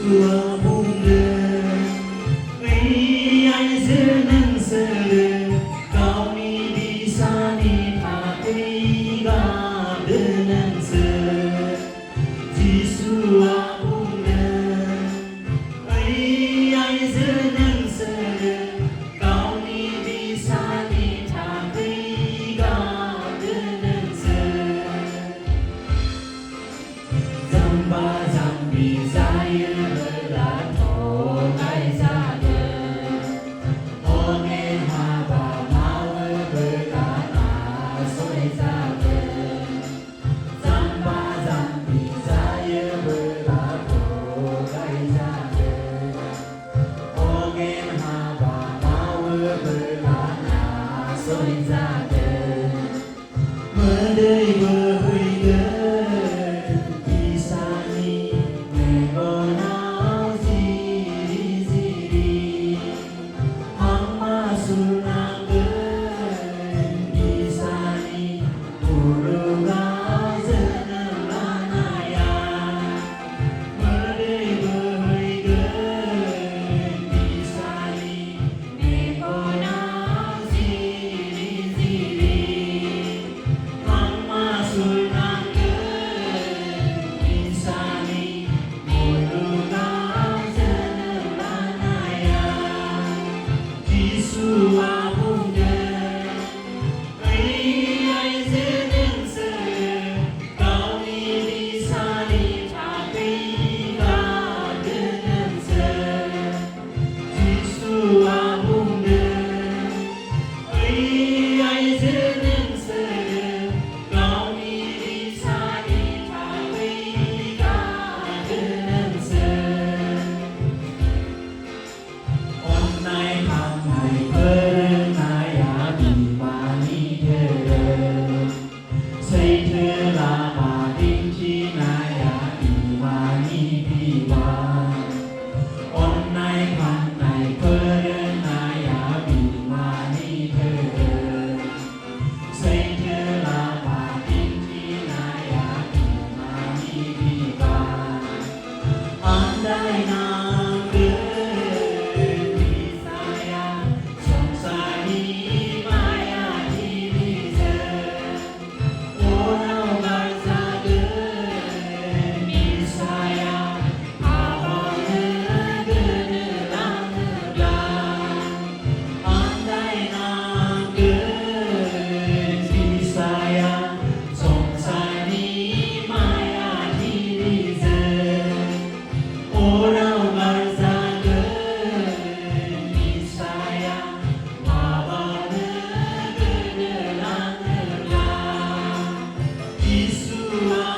Yesusua bunda Ai senang sere Kau ni bisa ni takui ga dengan se Yesusua bunda Ai senang sere Kau ni bisa ni takui ga dengan se Zamba zambi saya berlato kai sada Ongen haba mawe berkata sore sada Zamba zambi saya berlato kai sada Ongen haba mawe berkata sore sada Mendai berhuiga Yesusua bunda Ai senang sere Kau ni bisa ni takui ga dengan se Yesusua bunda Ai senang sere Kau ni bisa ni takui ga dengan se Online hamai Pernaya bimani tere Say terlama dinci naya bimani biwa Online hamai Pernaya bimani tere Say terlama dinci naya bimani biwa Andai nangge Yesusua